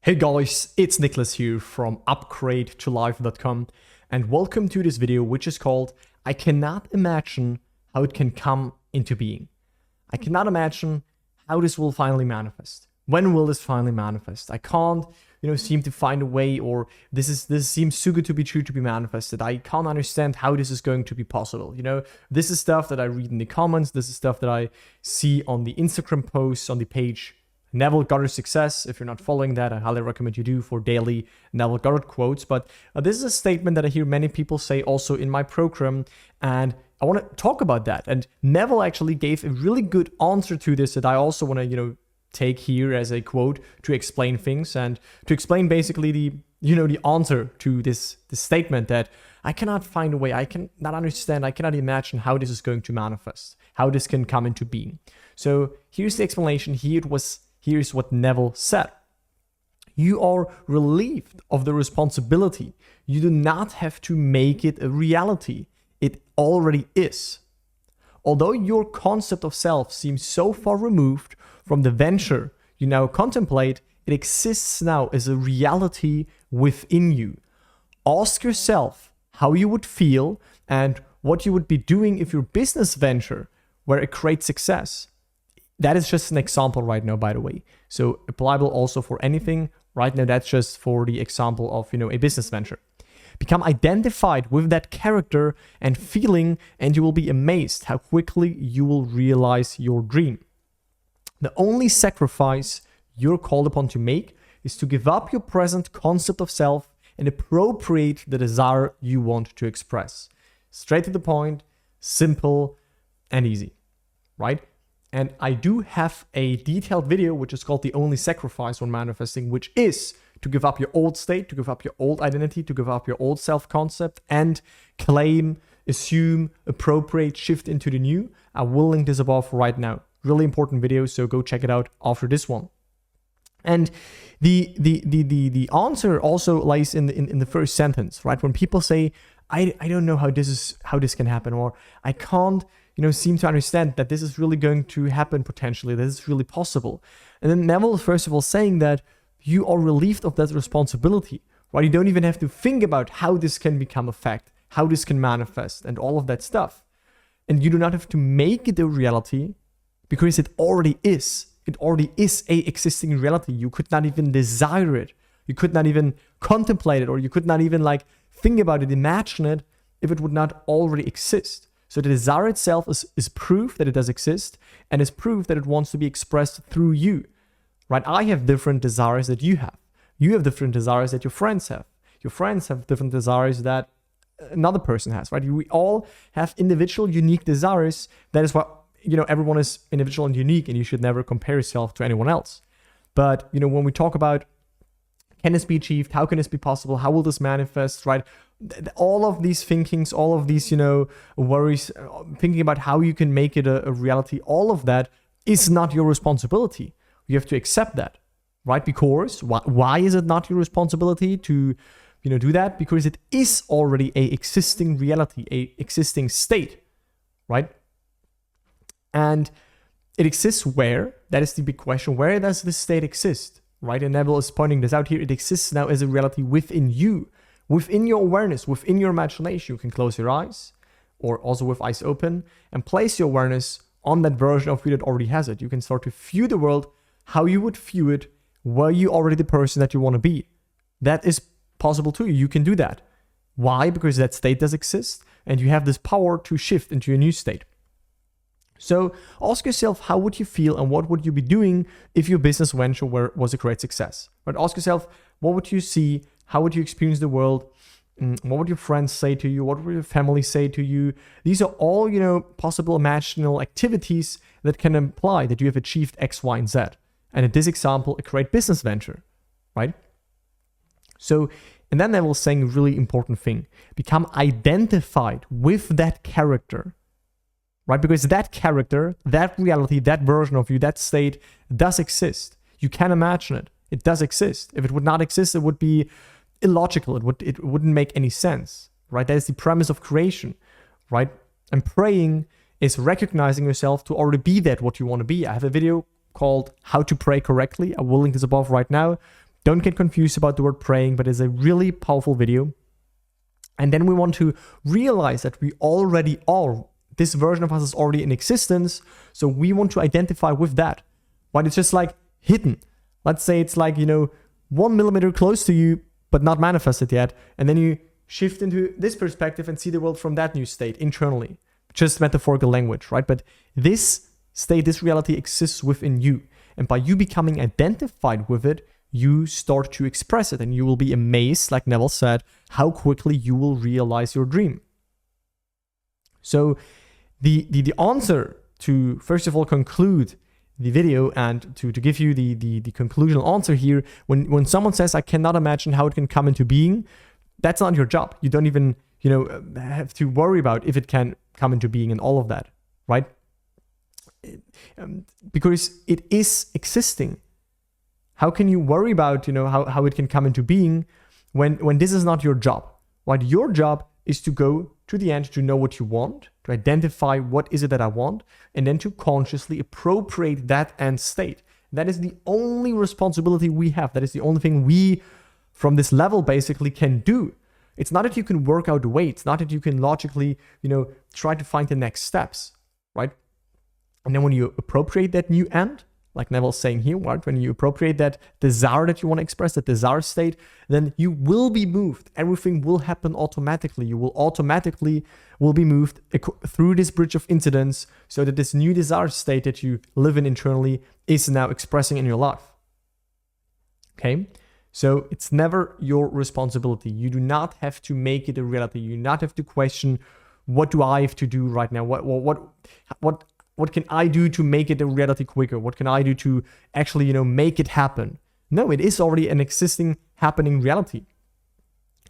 Hey guys, it's Nicholas here from upgradeToLife.com and welcome to this video which is called I cannot imagine how it can come into being. I cannot imagine how this will finally manifest. When will this finally manifest? I can't, seem to find a way, or this seems too good to be true to be manifested. I can't understand how this is going to be possible. This is stuff that I read in the comments. This is stuff that I see on the Instagram posts on the page Neville Goddard Success. If you're not following that, I highly recommend you do for daily Neville Goddard quotes. But this is a statement that I hear many people say also in my program, and I want to talk about that. And Neville actually gave a really good answer to this that I also want to, take here as a quote to explain things and to explain basically the answer to this statement that I cannot find a way, I cannot understand, I cannot imagine how this is going to manifest, how this can come into being. So here's the explanation. Here's what Neville said. You are relieved of the responsibility. You do not have to make it a reality. It already is. Although your concept of self seems so far removed from the venture you now contemplate, it exists now as a reality within you. Ask yourself how you would feel and what you would be doing if your business venture were a great success. That is just an example right now, by the way. So applicable also for anything. Right now, that's just for the example of, a business venture. Become identified with that character and feeling, and you will be amazed how quickly you will realize your dream. The only sacrifice you're called upon to make is to give up your present concept of self and appropriate the desire you want to express. Straight to the point, simple and easy, right? And I do have a detailed video which is called The Only Sacrifice on Manifesting, which is to give up your old state, to give up your old identity, to give up your old self-concept and claim, assume, appropriate, shift into the new. I will link this above right now. Really important video, so go check it out after this one. And the answer also lies in the first sentence, right? When people say, I don't know how this can happen, or I can't seem to understand that this is really going to happen potentially, that is really possible. And then Neville is first of all saying that you are relieved of that responsibility, right? You don't even have to think about how this can become a fact, how this can manifest and all of that stuff. And you do not have to make it a reality because it already is. It already is a existing reality. You could not even desire it. You could not even contemplate it, or you could not even think about it, imagine it if it would not already exist. So the desire itself is proof that it does exist, and is proof that it wants to be expressed through you, right? I have different desires that you have. You have different desires that your friends have. Your friends have different desires that another person has, right? We all have individual, unique desires. That is why, everyone is individual and unique, and you should never compare yourself to anyone else. But, when we talk about can this be achieved? How can this be possible? How will this manifest, right? All of these thinkings, all of these, worries, thinking about how you can make it a reality, all of that is not your responsibility. You have to accept that, right? Because why is it not your responsibility to, do that? Because it is already a existing reality, a existing state, right? And it exists where? That is the big question. Where does this state exist, right? And Neville is pointing this out here. It exists now as a reality within you. Within your awareness, within your imagination. You can close your eyes, or also with eyes open, and place your awareness on that version of you that already has it. You can start to view the world how you would view it were you already the person that you want to be. That is possible too. You can do that. Why? Because that state does exist, and you have this power to shift into a new state. So ask yourself, how would you feel and what would you be doing if your business venture was a great success? But ask yourself, what would you see? How would you experience the world? What would your friends say to you? What would your family say to you? These are all, possible imaginal activities that can imply that you have achieved X, Y, and Z. And in this example, a great business venture, right? So, and then Neville saying a really important thing. Become identified with that character, right? Because that character, that reality, that version of you, that state does exist. You can imagine it. It does exist. If it would not exist, it would be illogical. It wouldn't make any sense, right? That is the premise of creation, right? And praying is recognizing yourself to already be that what you want to be. I have a video called How to Pray Correctly. I will link this above right now. Don't get confused about the word praying, but it's a really powerful video. And then we want to realize that we already are. This version of us is already in existence. So we want to identify with that. But it's just like hidden. Let's say it's like, 1 millimeter close to you, but not manifested yet. And then you shift into this perspective and see the world from that new state internally. Just metaphorical language, right? But this state, this reality exists within you. And by you becoming identified with it, you start to express it, and you will be amazed, like Neville said, how quickly you will realize your dream. So the answer to, first of all, conclude the video and to give you the conclusional answer here, when someone says, I cannot imagine how it can come into being, that's not your job. You don't even, have to worry about if it can come into being and all of that, right? Because it is existing. How can you worry about, how it can come into being when this is not your job, right? Your job is to go to the end, to know what you want, to identify what is it that I want, and then to consciously appropriate that end state. That is the only responsibility we have. That is the only thing we, from this level, basically can do. It's not that you can work out the way. It's not that you can logically, try to find the next steps, right? And then when you appropriate that new end, like Neville's saying here, right? When you appropriate that desire that you want to express, that desire state, then you will be moved. Everything will happen automatically. You will automatically be moved through this bridge of incidents, so that this new desire state that you live in internally is now expressing in your life. Okay? So it's never your responsibility. You do not have to make it a reality. You do not have to question, what do I have to do right now? What can I do to make it a reality quicker? What can I do to actually, make it happen? No, it is already an existing, happening reality.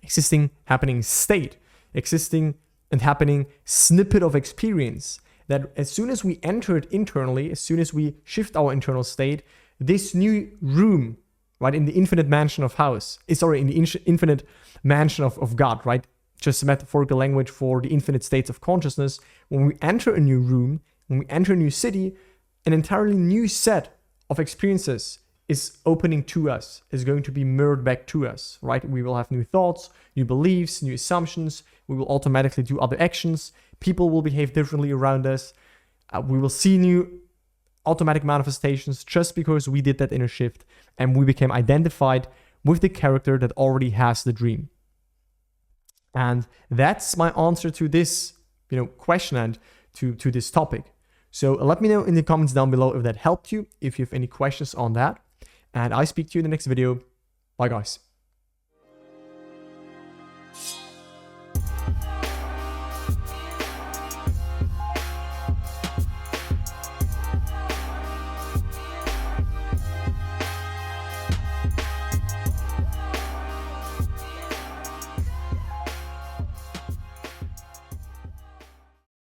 Existing, happening state. Existing and happening snippet of experience. That as soon as we enter it internally, as soon as we shift our internal state, this new room, right, in the infinite mansion of in the infinite mansion of God, right? Just metaphorical language for the infinite states of consciousness. When we enter a new room, when we enter a new city, an entirely new set of experiences is opening to us, is going to be mirrored back to us, right? We will have new thoughts, new beliefs, new assumptions. We will automatically do other actions. People will behave differently around us. We will see new automatic manifestations just because we did that inner shift and we became identified with the character that already has the dream. And that's my answer to this, question and to this topic. So let me know in the comments down below if that helped you, if you have any questions on that. And I speak to you in the next video. Bye, guys.